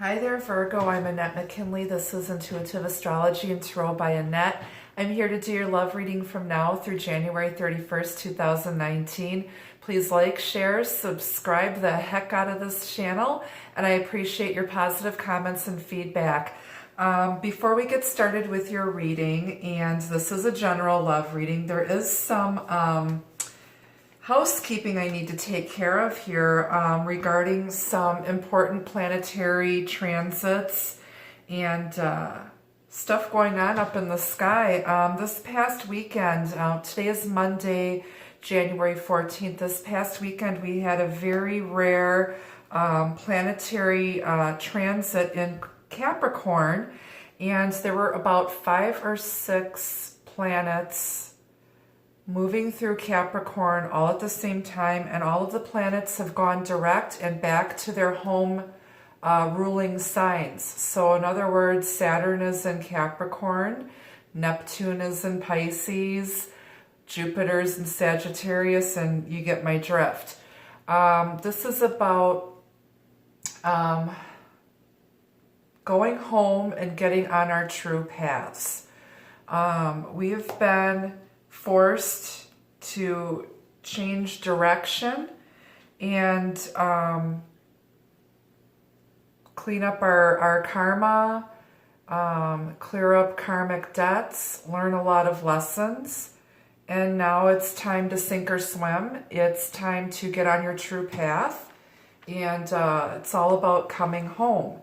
Hi there, Virgo. I'm Annette McKinley. This is Intuitive Astrology and Tarot by Annette. I'm here to do your love reading from now through January 31st, 2019. Please like, share, subscribe the heck out of this channel, and I appreciate your positive comments and feedback. Before we get started with your reading, and this is a general love reading, there is some housekeeping I need to take care of here regarding some important planetary transits and stuff going on up in the sky. This past weekend, today is Monday, January 14th. This past weekend we had a very rare planetary transit in Capricorn, and there were about 5 or 6 planets moving through Capricorn all at the same time, and all of the planets have gone direct and back to their home ruling signs. So in other words, Saturn is in Capricorn, Neptune is in Pisces, Jupiter's in Sagittarius, and you get my drift. This is about going home and getting on our true paths. We have been forced to change direction and clean up our karma, clear up karmic debts, learn a lot of lessons, and now it's time to sink or swim. It's time to get on your true path, and it's all about coming home.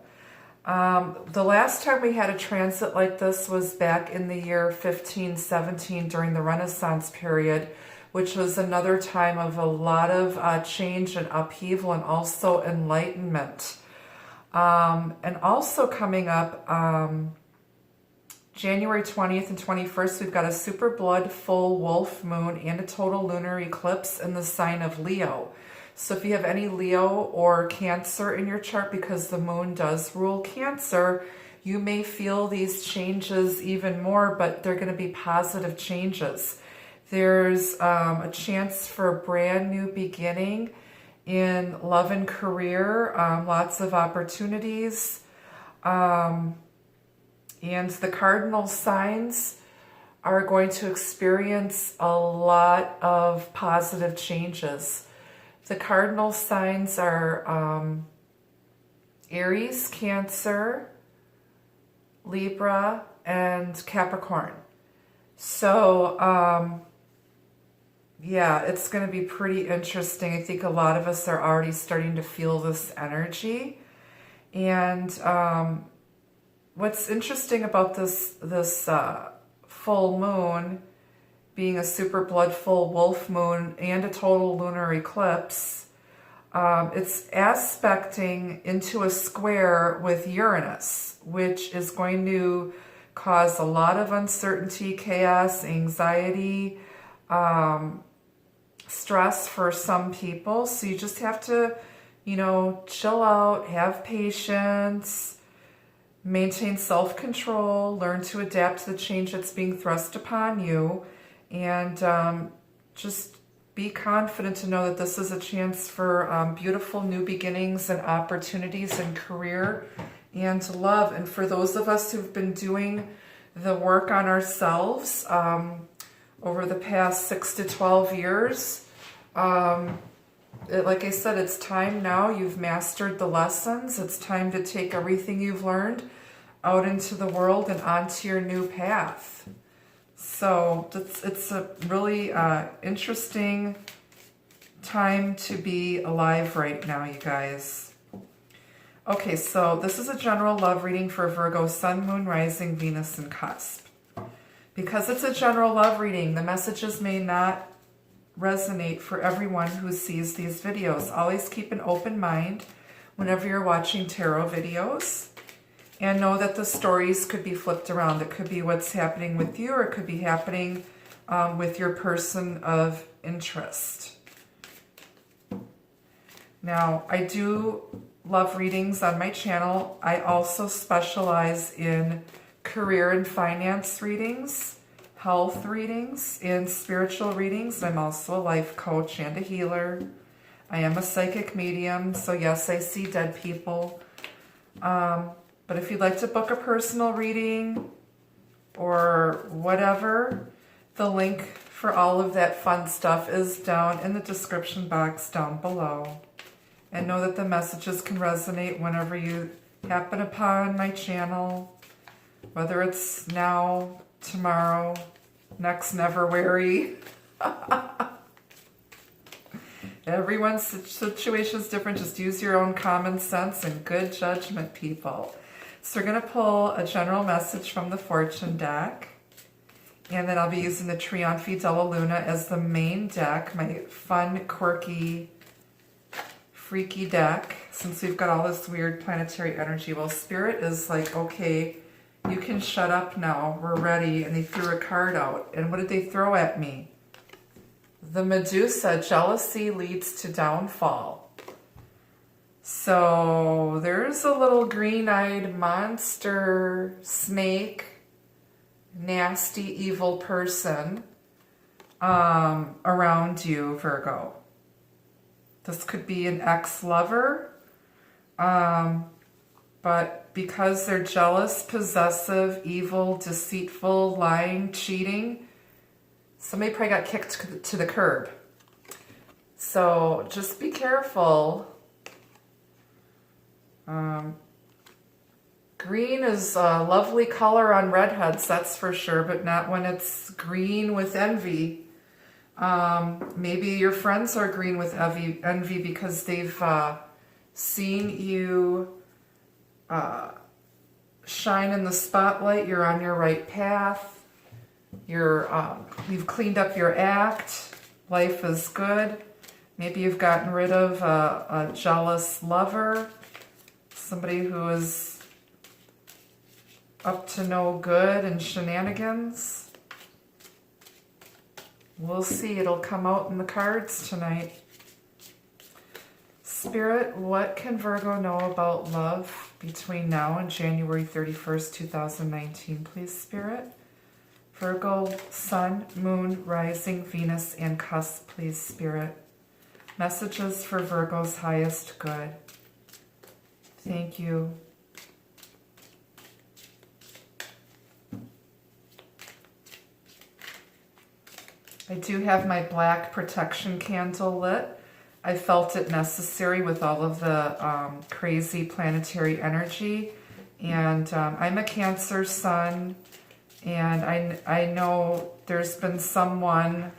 The last time we had a transit like this was back in the year 1517 during the Renaissance period, which was another time of a lot of change and upheaval and also enlightenment. And also coming up, January 20th and 21st, we've got a super blood full wolf moon and a total lunar eclipse in the sign of Leo. So if you have any Leo or Cancer in your chart, because the moon does rule Cancer, you may feel these changes even more, but they're going to be positive changes. There's a chance for a brand new beginning in love and career, lots of opportunities. And the cardinal signs are going to experience a lot of positive changes. The cardinal signs are Aries, Cancer, Libra, and Capricorn. So, yeah, it's going to be pretty interesting. I think a lot of us are already starting to feel this energy. And what's interesting about this full moon being a super blood full wolf moon and a total lunar eclipse, it's aspecting into a square with Uranus, which is going to cause a lot of uncertainty, chaos, anxiety, stress for some people. So you just have to, chill out, have patience, maintain self-control, learn to adapt to the change that's being thrust upon you, and just be confident to know that this is a chance for beautiful new beginnings and opportunities in career and love. And for those of us who've been doing the work on ourselves over the past 6 to 12 years, like I said, it's time now. You've mastered the lessons. It's time to take everything you've learned out into the world and onto your new path. So it's a really interesting time to be alive right now, you guys. Okay, so this is a general love reading for Virgo, Sun, Moon, Rising, Venus, and Cusp. Because it's a general love reading, the messages may not resonate for everyone who sees these videos. Always keep an open mind whenever you're watching tarot videos. And know that the stories could be flipped around. It could be what's happening with you, or it could be happening with your person of interest. Now, I do love readings on my channel. I also specialize in career and finance readings, health readings, and spiritual readings. I'm also a life coach and a healer. I am a psychic medium, so yes, I see dead people. But if you'd like to book a personal reading or whatever, the link for all of that fun stuff is down in the description box down below. And know that the messages can resonate whenever you happen upon my channel, whether it's now, tomorrow, next never wary. Everyone's situation is different. Just use your own common sense and good judgment, people. So we're going to pull a general message from the fortune deck. And then I'll be using the Trionfi della Luna as the main deck, my fun, quirky, freaky deck. Since we've got all this weird planetary energy, well, Spirit is like, okay, you can shut up now. We're ready. And they threw a card out. And what did they throw at me? The Medusa, jealousy leads to downfall. So there's a little green-eyed monster snake, nasty, evil person around you, Virgo. This could be an ex-lover, but because they're jealous, possessive, evil, deceitful, lying, cheating, somebody probably got kicked to the curb. So just be careful. Green is a lovely color on redheads, that's for sure, but not when it's green with envy. Maybe your friends are green with envy because they've seen you shine in the spotlight. You're on your right path. You've cleaned up your act. Life is good. Maybe you've gotten rid of a jealous lover, somebody who is up to no good and shenanigans. We'll see. It'll come out in the cards tonight. Spirit, what can Virgo know about love between now and January 31st, 2019? Please, Spirit. Virgo, Sun, Moon, Rising, Venus, and Cusp, please, Spirit. Messages for Virgo's highest good. Thank you. I do have my black protection candle lit. I felt it necessary with all of the crazy planetary energy. And I'm a Cancer sun, and I know there's been someone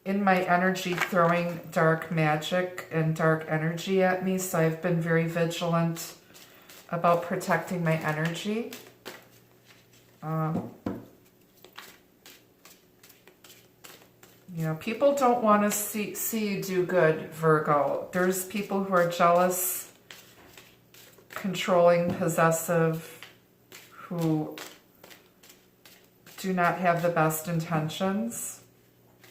in my energy throwing dark magic and dark energy at me, so I've been very vigilant about protecting my energy. You know, people don't want to see you do good, Virgo. There's people who are jealous, controlling, possessive, who do not have the best intentions.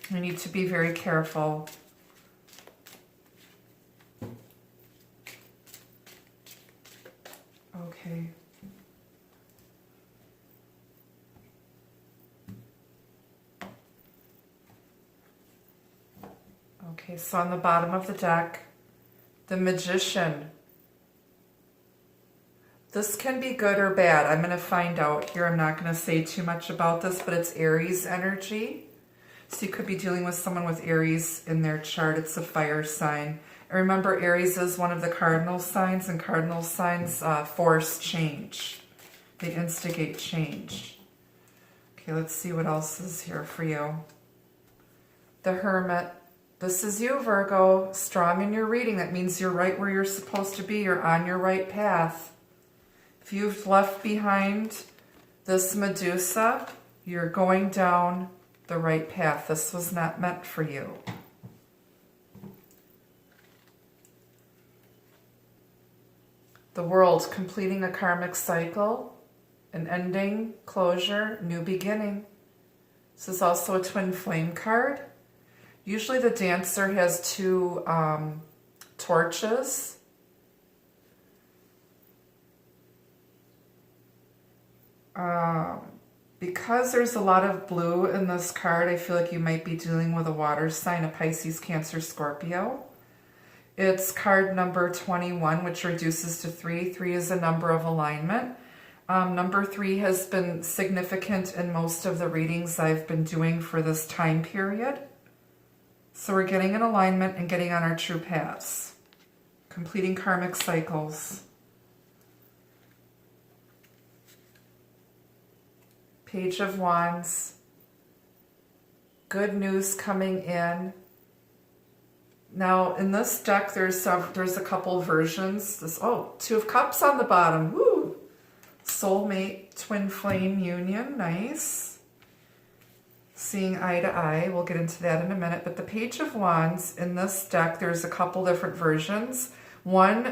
You need to be very careful. Okay. Okay, so on the bottom of the deck, the Magician. This can be good or bad. I'm going to find out here. I'm not going to say too much about this, but it's Aries energy. So you could be dealing with someone with Aries in their chart. It's a fire sign. And remember, Aries is one of the cardinal signs, and cardinal signs force change. They instigate change. Okay, let's see what else is here for you. The Hermit. This is you, Virgo, strong in your reading. That means you're right where you're supposed to be. You're on your right path. If you've left behind this Medusa, you're going down the right path. This was not meant for you. The World, completing a karmic cycle, an ending, closure, new beginning. This is also a twin flame card. Usually the Dancer has two torches. Because there's a lot of blue in this card, I feel like you might be dealing with a water sign, a Pisces, Cancer, Scorpio. It's card number 21, which reduces to 3. 3 is a number of alignment. Number 3 has been significant in most of the readings I've been doing for this time period. So we're getting in alignment and getting on our true paths, completing karmic cycles. Page of Wands. Good news coming in. Now in this deck, there's a couple versions. Two of Cups on the bottom. Woo! Soulmate, twin flame union, nice. Seeing eye to eye, we'll get into that in a minute. But the Page of Wands in this deck, there's a couple different versions. One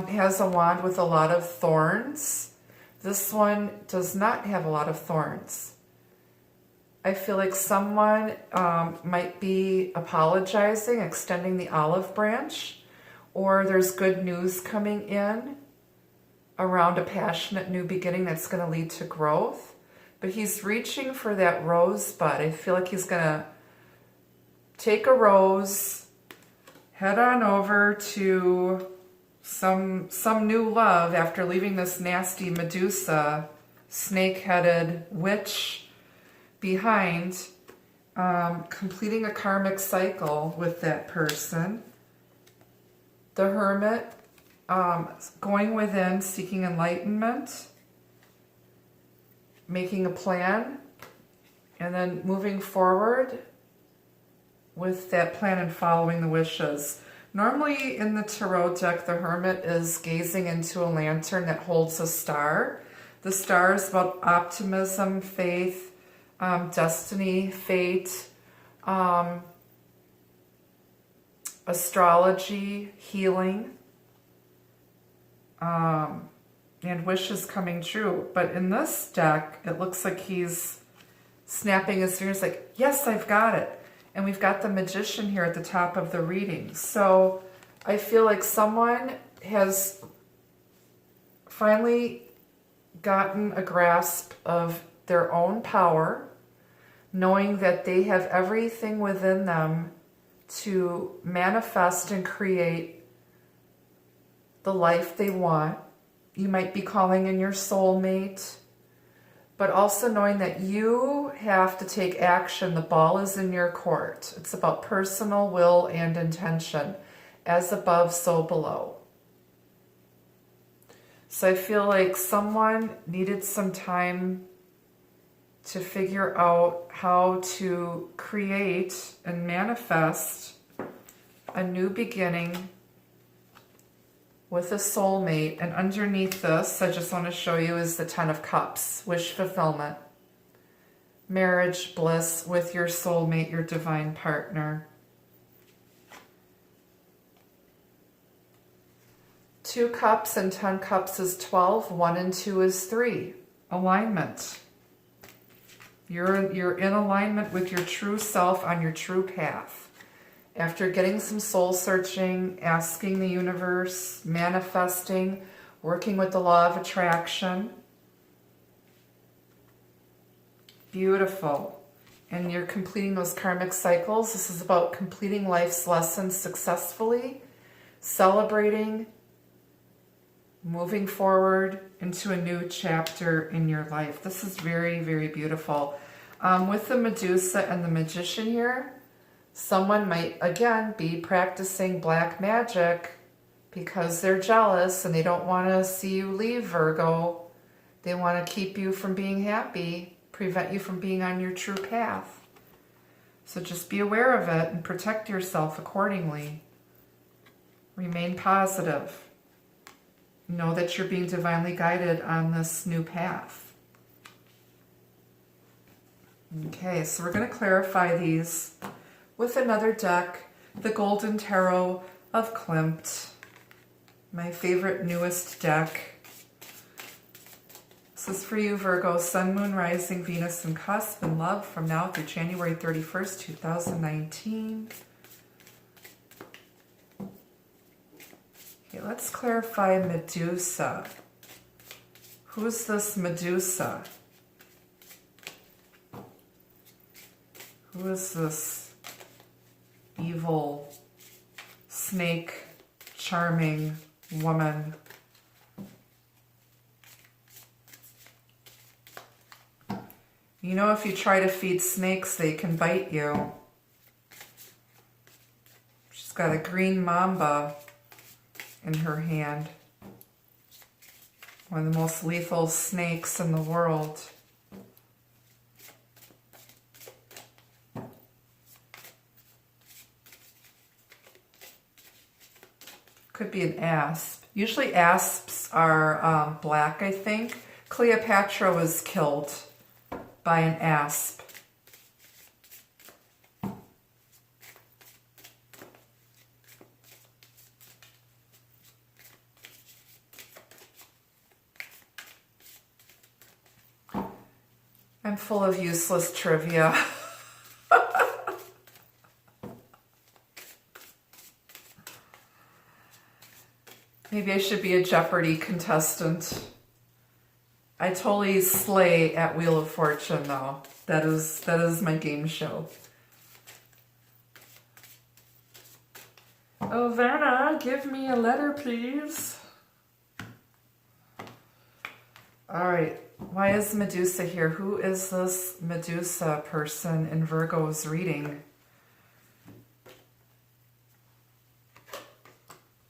has a wand with a lot of thorns. This one does not have a lot of thorns. I feel like someone might be apologizing, extending the olive branch, or there's good news coming in around a passionate new beginning that's going to lead to growth. But he's reaching for that rosebud. I feel like he's going to take a rose, head on over to some new love after leaving this nasty Medusa, snake-headed witch behind, completing a karmic cycle with that person. The Hermit, going within, seeking enlightenment, making a plan, and then moving forward with that plan and following the wishes. Normally in the Tarot deck, the Hermit is gazing into a lantern that holds a star. The star is about optimism, faith, destiny, fate, astrology, healing, and wishes coming true. But in this deck, it looks like he's snapping his fingers like, yes, I've got it. And we've got the Magician here at the top of the reading. So I feel like someone has finally gotten a grasp of their own power, knowing that they have everything within them to manifest and create the life they want. You might be calling in your soulmate, but also knowing that you have to take action. The ball is in your court. It's about personal will and intention. As above, so below. So I feel like someone needed some time to figure out how to create and manifest a new beginning with a soulmate. And underneath this, I just want to show you, is the Ten of Cups, wish fulfillment, marriage bliss with your soulmate, your divine partner. 2 cups and 10 cups is 12. 1 and 2 is 3. Alignment. You're in alignment with your true self on your true path. After getting some soul searching, asking the universe, manifesting, working with the law of attraction. Beautiful. And you're completing those karmic cycles. This is about completing life's lessons successfully, celebrating, moving forward into a new chapter in your life. This is very, very beautiful. With the Medusa and the Magician here, someone might, again, be practicing black magic because they're jealous and they don't want to see you leave, Virgo. They want to keep you from being happy, prevent you from being on your true path. So just be aware of it and protect yourself accordingly. Remain positive. Know that you're being divinely guided on this new path. Okay, so we're going to clarify these with another deck, the Golden Tarot of Klimt, my favorite newest deck. This is for you, Virgo, Sun, Moon, Rising, Venus, and Cusp in love from now through January 31st, 2019. Okay, let's clarify Medusa. Who's this Medusa? Who is this evil snake charming woman. You know, if you try to feed snakes, they can bite you. She's got a green mamba in her hand. One of the most lethal snakes in the world. Could be an asp. Usually asps are black, I think. Cleopatra was killed by an asp. I'm full of useless trivia. Maybe I should be a Jeopardy contestant. I totally slay at Wheel of Fortune, though. That is my game show. Oh, Vanna, give me a letter, please. All right. Why is Medusa here? Who is this Medusa person in Virgo's reading?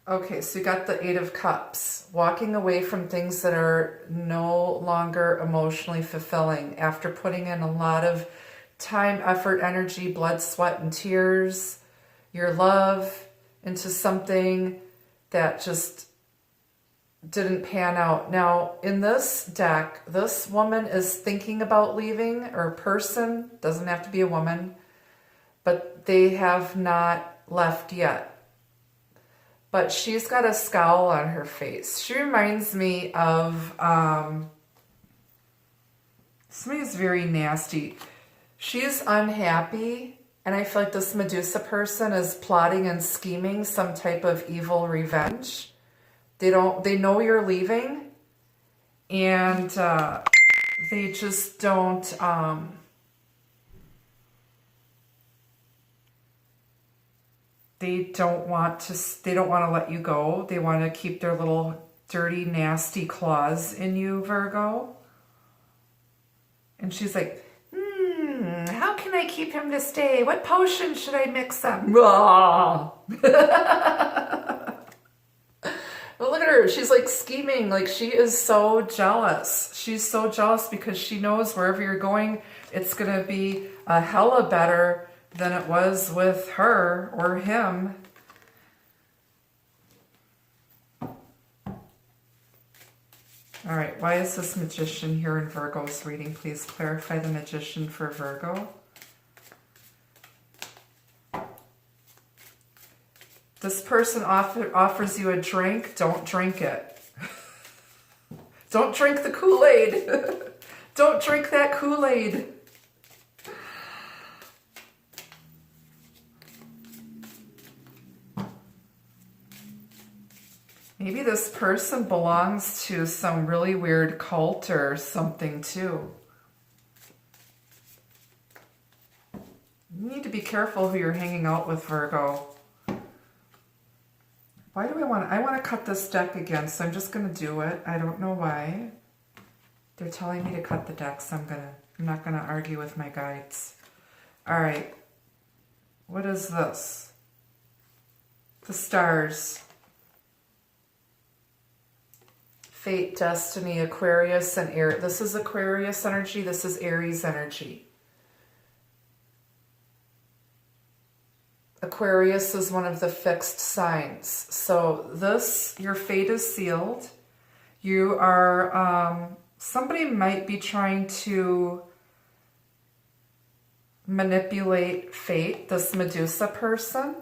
Okay, so you got the Eight of Cups. Walking away from things that are no longer emotionally fulfilling after putting in a lot of time, effort, energy, blood, sweat, and tears, your love into something that just didn't pan out. Now, in this deck, this woman is thinking about leaving, or person, doesn't have to be a woman, but they have not left yet. But she's got a scowl on her face. She reminds me of somebody who's very nasty. She's unhappy, and I feel like this Medusa person is plotting and scheming some type of evil revenge. They know you're leaving, and they just don't they don't want to let you go. They want to keep their little dirty, nasty claws in you, Virgo. And she's like, how can I keep him to stay? What potion should I mix up? But look at her. She's like scheming. Like, she is so jealous. She's so jealous because she knows wherever you're going, it's going to be a hella better than it was with her or him. All right, why is this Magician here in Virgo's reading? Please clarify the Magician for Virgo. This person offers you a drink. Don't drink it. Don't drink the Kool-Aid. Don't drink that Kool-Aid. Maybe this person belongs to some really weird cult or something too. You need to be careful who you're hanging out with, Virgo. Why do I want to cut this deck again, so I'm just going to do it. I don't know why. They're telling me to cut the deck, so I'm not going to argue with my guides. All right. What is this? The stars. Fate, destiny, Aquarius, and Aries. This is Aquarius energy. This is Aries energy. Aquarius is one of the fixed signs. So your fate is sealed. You are, somebody might be trying to manipulate fate. This Medusa person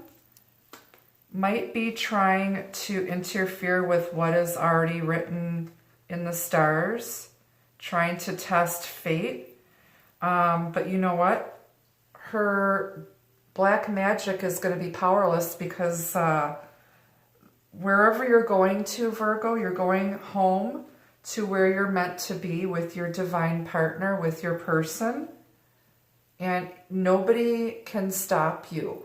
might be trying to interfere with what is already written in the stars, trying to test fate. But you know what? Her black magic is going to be powerless because wherever you're going to, Virgo, you're going home to where you're meant to be with your divine partner, with your person. And nobody can stop you,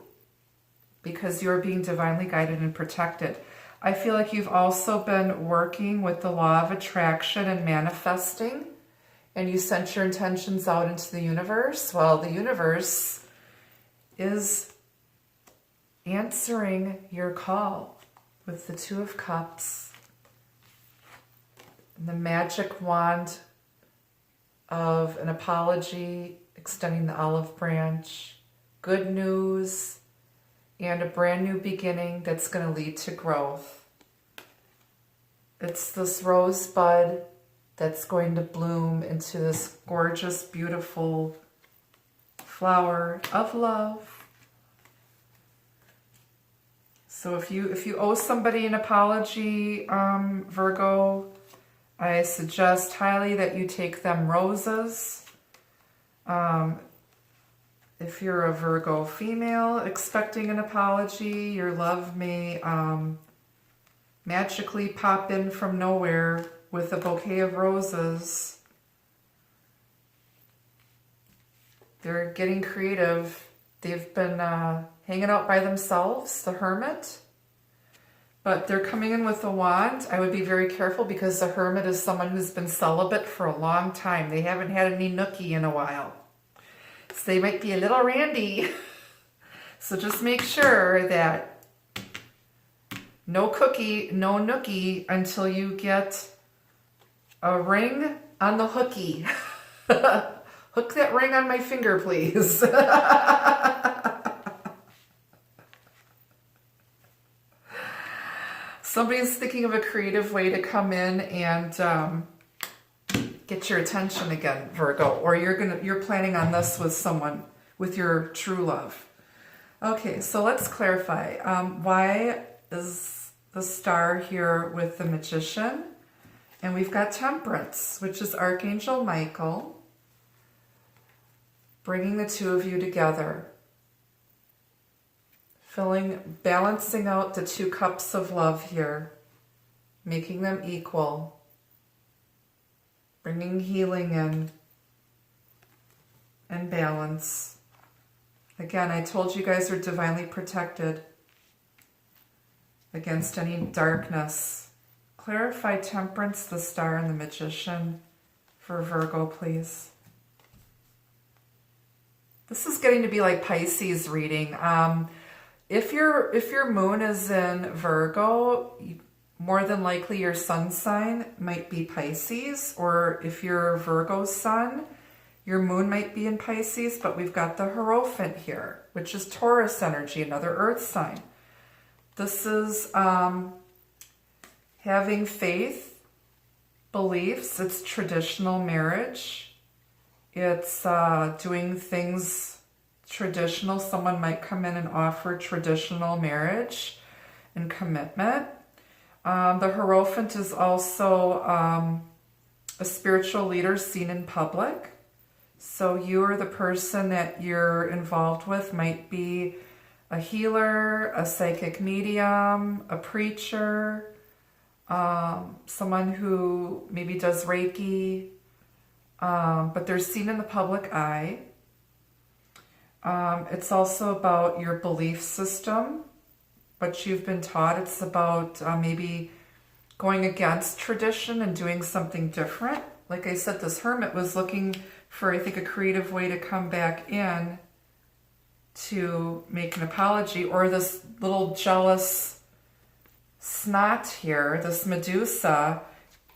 because you're being divinely guided and protected. I feel like you've also been working with the law of attraction and manifesting, and you sent your intentions out into the universe. Well, the universe is answering your call with the Two of Cups, and the magic wand of an apology, extending the olive branch, good news, and a brand new beginning that's going to lead to growth. It's this rosebud that's going to bloom into this gorgeous, beautiful flower of love. So if you owe somebody an apology, Virgo, I suggest highly that you take them roses. If you're a Virgo female expecting an apology, your love may magically pop in from nowhere with a bouquet of roses. They're getting creative. They've been hanging out by themselves, the hermit. But they're coming in with a wand. I would be very careful because the hermit is someone who's been celibate for a long time. They haven't had any nookie in a while. So they might be a little randy. So just make sure that no cookie, no nookie until you get a ring on the hooky. Hook that ring on my finger, please. Somebody's thinking of a creative way to come in and get your attention again, Virgo, or you're planning on this with someone, with your true love. Okay, so let's clarify. Why is the star here with the Magician? And we've got Temperance, which is Archangel Michael, bringing the two of you together, balancing out the two cups of love here, making them equal, bringing healing in and balance. Again, I told you guys are divinely protected against any darkness. Clarify Temperance, the Star, and the Magician for Virgo, please. This is getting to be like Pisces reading. If your moon is in Virgo, more than likely your sun sign might be Pisces, or if you're Virgo sun, your moon might be in Pisces, but we've got the Hierophant here, which is Taurus energy, another earth sign. This is having faith, beliefs, it's traditional marriage, it's doing things traditional. Someone might come in and offer traditional marriage and commitment. The Hierophant is also a spiritual leader seen in public. So you or the person that you're involved with might be a healer, a psychic medium, a preacher, someone who maybe does Reiki, but they're seen in the public eye. It's also about your belief system, what you've been taught. It's about maybe going against tradition and doing something different. Like I said, this hermit was looking for, I think, a creative way to come back in to make an apology, or this little jealous snot here, this Medusa,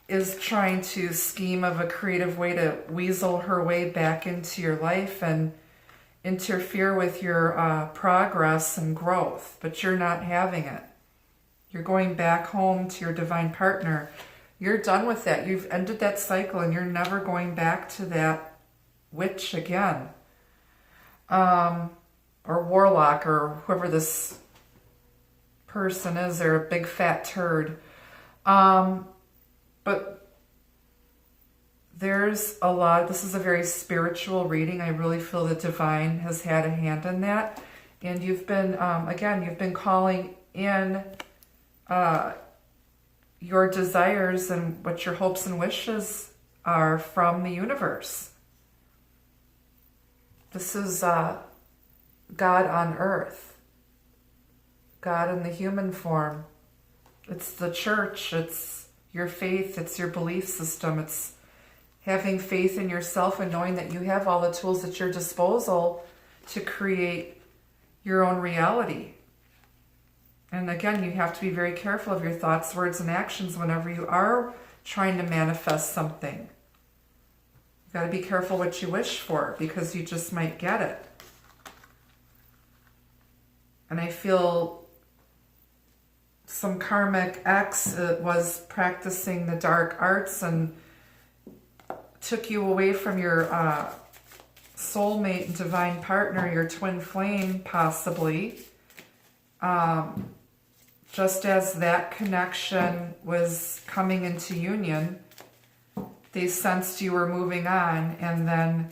is trying to scheme of a creative way to weasel her way back into your life and interfere with your progress and growth, but you're not having it. You're going back home to your divine partner. You're done with that. You've ended that cycle and you're never going back to that witch again. Or warlock, or whoever this person is. They're a big fat turd. But there's a lot. This is a very spiritual reading. I really feel the divine has had a hand in that. And you've been, again, you've been calling in your desires and what your hopes and wishes are from the universe. This is God on earth. God in the human form. It's the church, it's your faith, it's your belief system, it's having faith in yourself and knowing that you have all the tools at your disposal to create your own reality. And again, you have to be very careful of your thoughts, words, and actions whenever you are trying to manifest something. You got to be careful what you wish for, because you just might get it. And I feel some karmic ex was practicing the dark arts and took you away from your soulmate and divine partner, your twin flame, possibly. Just as that connection was coming into union, they sensed you were moving on and then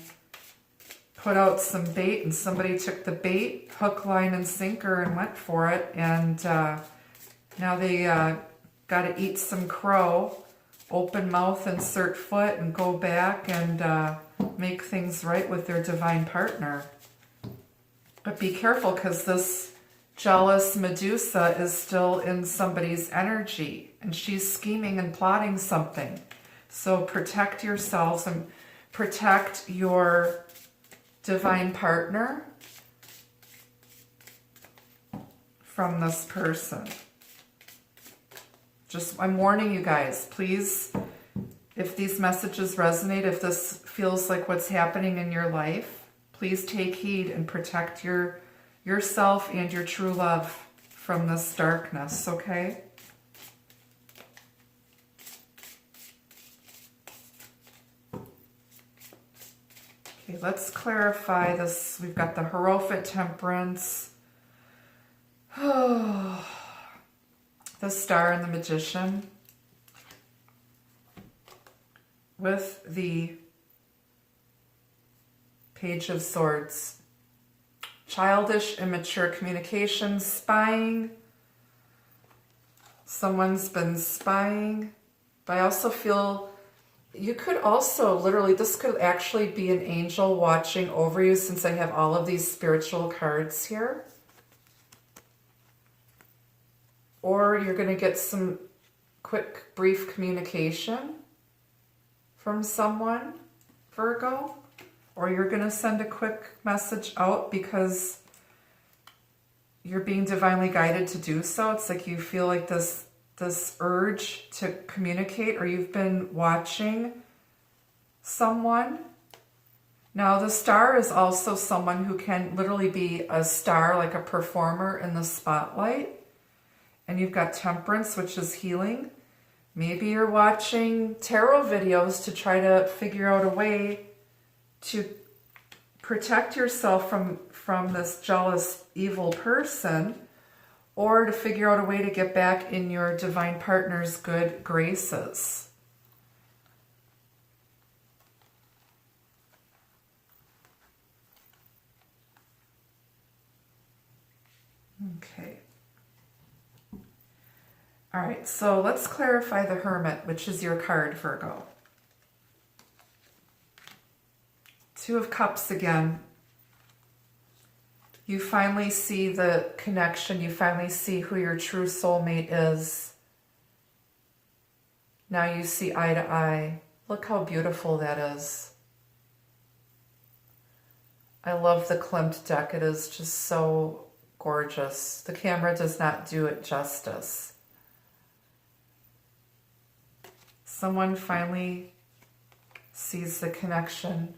put out some bait, and somebody took the bait, hook, line, and sinker, and went for it. And now they got to eat some crow, open mouth, insert foot, and go back and make things right with their divine partner. But be careful, because this jealous Medusa is still in somebody's energy, and she's scheming and plotting something. So protect yourselves and protect your divine partner from this person. I'm warning you guys, please, if these messages resonate, if this feels like what's happening in your life, please take heed and protect yourself and your true love from this darkness, okay? Okay, let's clarify this. We've got the Hierophant, Temperance, the Star, and the Magician, with the Page of Swords. Childish, immature communication, spying. Someone's been spying. But I also feel you could also literally, this could actually be an angel watching over you, since I have all of these spiritual cards here. Or you're going to get some quick, brief communication from someone, Virgo. Or you're going to send a quick message out because you're being divinely guided to do so. It's like you feel like this urge to communicate, or you've been watching someone. Now, the Star is also someone who can literally be a star, like a performer in the spotlight. And you've got Temperance, which is healing. Maybe you're watching tarot videos to try to figure out a way to protect yourself from this jealous, evil person, or to figure out a way to get back in your divine partner's good graces. Okay. All right, so let's clarify the Hermit, which is your card, Virgo. Two of Cups again. You finally see the connection. You finally see who your true soulmate is. Now you see eye to eye. Look how beautiful that is. I love the Klimt deck. It is just so gorgeous. The camera does not do it justice. Someone finally sees the connection.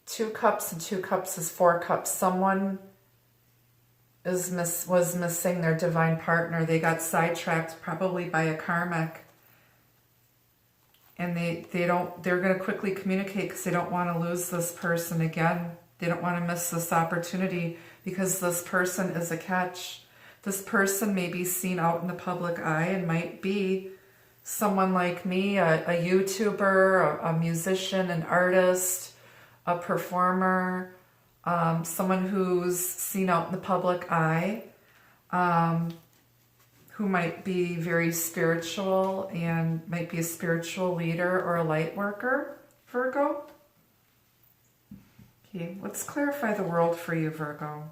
Two Cups and Two Cups is Four Cups. Someone was missing their divine partner. They got sidetracked probably by a karmic. And they're going to quickly communicate because they don't want to lose this person again. They don't want to miss this opportunity because this person is a catch. This person may be seen out in the public eye and might be someone like me, a YouTuber, a musician, an artist, a performer, someone who's seen out in the public eye, who might be very spiritual and might be a spiritual leader or a light worker, Virgo. Okay, let's clarify the world for you, Virgo.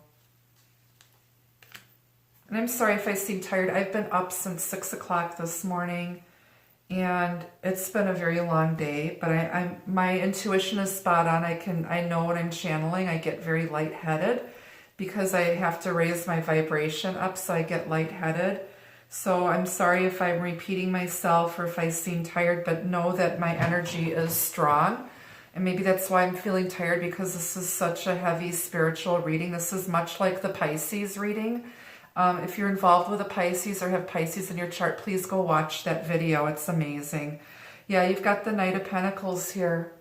And I'm sorry if I seem tired. I've been up since 6 o'clock this morning, and it's been a very long day, but my intuition is spot on. I know when I'm channeling, I get very lightheaded because I have to raise my vibration up, so I get lightheaded. So I'm sorry if I'm repeating myself or if I seem tired, but know that my energy is strong. And maybe that's why I'm feeling tired, because this is such a heavy spiritual reading. This is much like the Pisces reading. If you're involved with a Pisces or have Pisces in your chart, please go watch that video. It's amazing. Yeah, you've got the Knight of Pentacles here.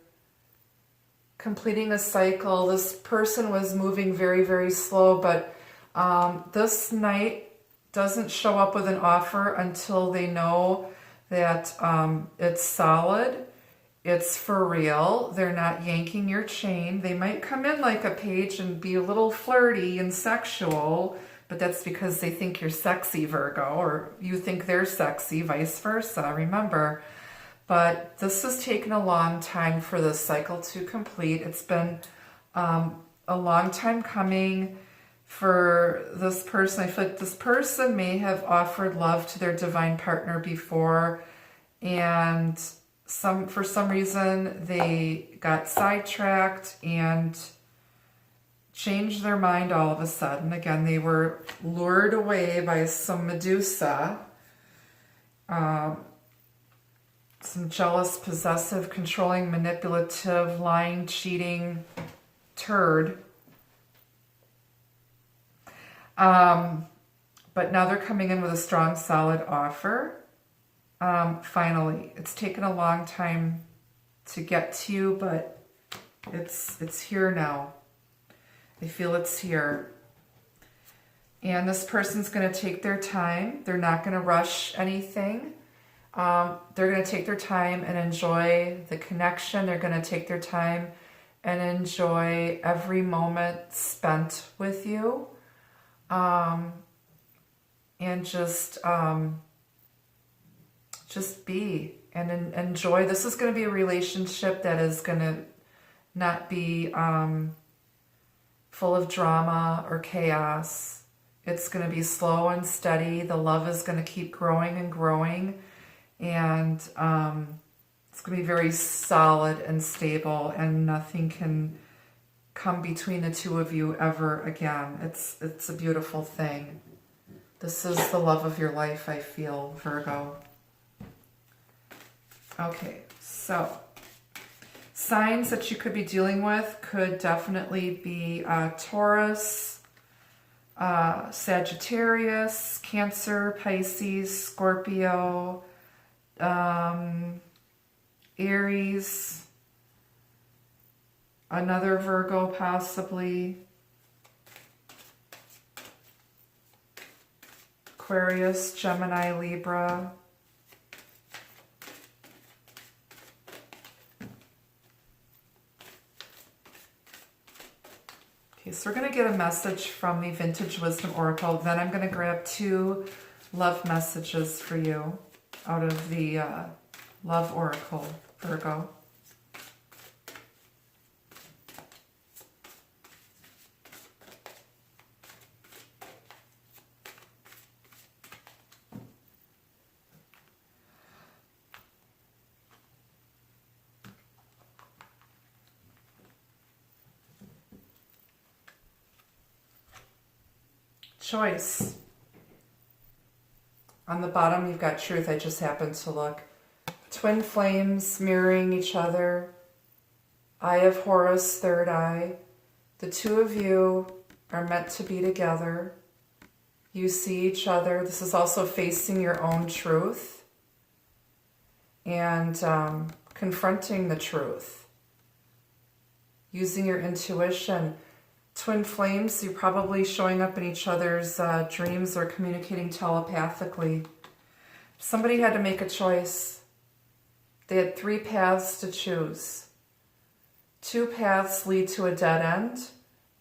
Completing a cycle. This person was moving very, very slow, but this Knight doesn't show up with an offer until they know that it's solid, it's for real, they're not yanking your chain. They might come in like a page and be a little flirty and sexual, but that's because they think you're sexy, Virgo, or you think they're sexy, vice versa, remember. But this has taken a long time for this cycle to complete. It's been a long time coming for this person. I feel like this person may have offered love to their divine partner before, and for some reason they got sidetracked and changed their mind all of a sudden. Again, they were lured away by some Medusa, some jealous, possessive, controlling, manipulative, lying, cheating turd. But now they're coming in with a strong, solid offer. Finally, it's taken a long time to get to you, but it's here now. I feel it's here. And this person's going to take their time. They're not going to rush anything. They're going to take their time and enjoy the connection. They're going to take their time and enjoy every moment spent with you. And just be and enjoy. This is going to be a relationship that is going to not be full of drama or chaos. It's going to be slow and steady. The love is going to keep growing and growing, and it's going to be very solid and stable, and nothing can come between the two of you ever again. It's a beautiful thing. This is the love of your life, I feel, Virgo. Okay, so signs that you could be dealing with could definitely be Taurus, Sagittarius, Cancer, Pisces, Scorpio, Aries, another Virgo possibly, Aquarius, Gemini, Libra. Okay, so we're going to get a message from the Vintage Wisdom Oracle. Then I'm going to grab 2 love messages for you out of the Love Oracle, Virgo. Choice. On the bottom, you've got truth. I just happened to look. Twin flames mirroring each other. Eye of Horus, third eye. The two of you are meant to be together. You see each other. This is also facing your own truth and confronting the truth. Using your intuition. Twin flames, you're probably showing up in each other's dreams or communicating telepathically. Somebody had to make a choice. They had 3 paths to choose. 2 paths lead to a dead end.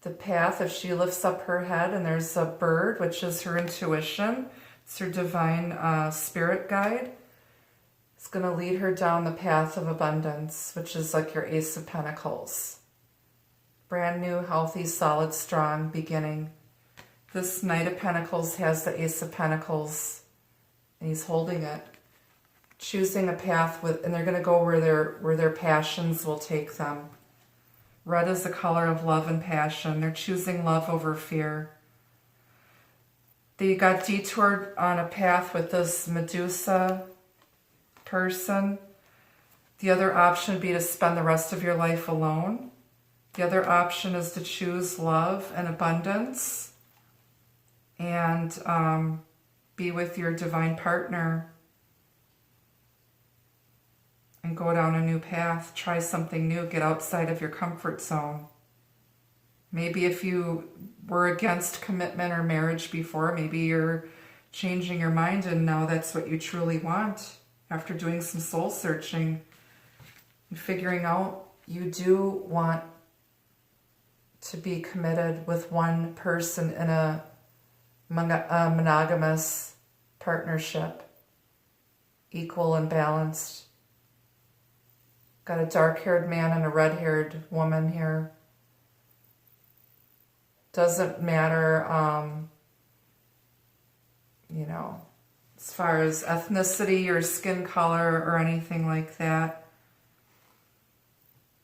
The path, if she lifts up her head and there's a bird, which is her intuition, it's her divine spirit guide, it's going to lead her down the path of abundance, which is like your Ace of Pentacles. Brand new, healthy, solid, strong beginning. This Knight of Pentacles has the Ace of Pentacles, and he's holding it, choosing a path with, and they're going to go where their passions will take them. Red is the color of love and passion. They're choosing love over fear. They got detoured on a path with this Medusa person. The other option would be to spend the rest of your life alone. The other option is to choose love and abundance and be with your divine partner and go down a new path, try something new, get outside of your comfort zone. Maybe if you were against commitment or marriage before, maybe you're changing your mind and now that's what you truly want after doing some soul searching and figuring out you do want to be committed with one person in a monogamous partnership, equal and balanced. Got a dark-haired man and a red-haired woman here. Doesn't matter, you know, as far as ethnicity or skin color or anything like that.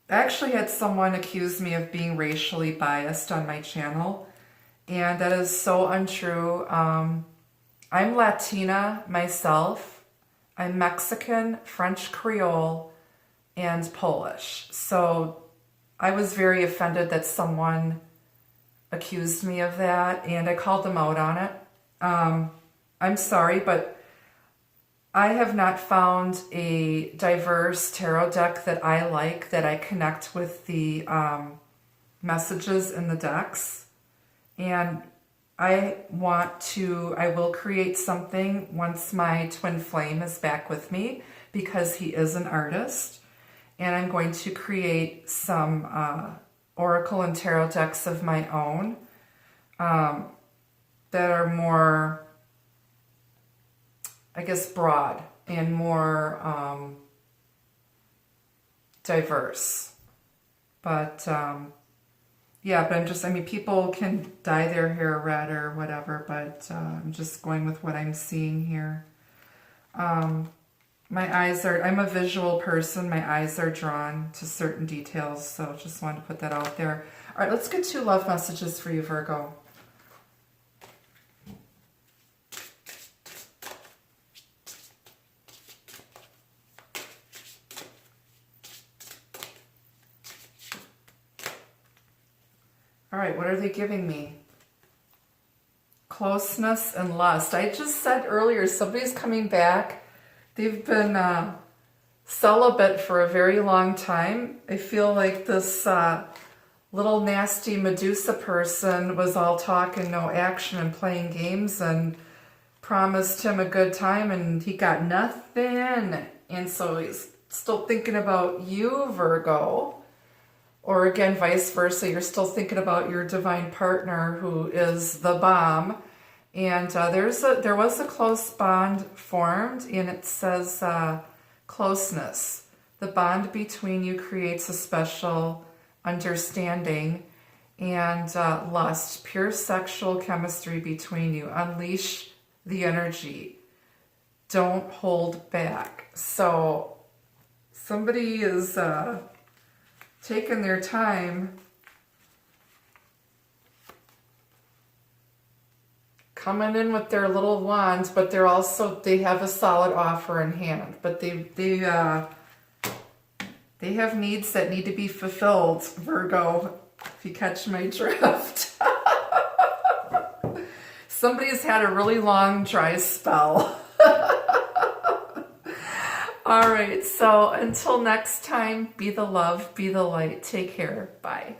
I actually had someone accuse me of being racially biased on my channel, and that is so untrue. I'm Latina myself. I'm Mexican, French Creole, and Polish. So I was very offended that someone accused me of that, and I called them out on it. I'm sorry, but I have not found a diverse tarot deck that I like, that I connect with the messages in the decks. And I will create something once my twin flame is back with me, because he is an artist. And I'm going to create some oracle and tarot decks of my own that are more, I guess, broad and more diverse. But yeah, but I mean, people can dye their hair red or whatever, but I'm just going with what I'm seeing here. I'm a visual person. My eyes are drawn to certain details, so just wanted to put that out there. All right, let's get 2 love messages for you, Virgo. All right, what are they giving me? Closeness and lust. I just said earlier, somebody's coming back. They've been celibate for a very long time. I feel like this little nasty Medusa person was all talk and no action and playing games and promised him a good time, and he got nothing. And so he's still thinking about you, Virgo. Or again, vice versa, you're still thinking about your divine partner who is the bomb. And there was a close bond formed, and it says closeness. The bond between you creates a special understanding, and lust, pure sexual chemistry between you. Unleash the energy. Don't hold back. So somebody is taking their time coming in with their little wands, but they have a solid offer in hand, but they have needs that need to be fulfilled, Virgo, if you catch my drift. Somebody's had a really long dry spell. All right, so until next time, be the love, be the light. Take care. Bye.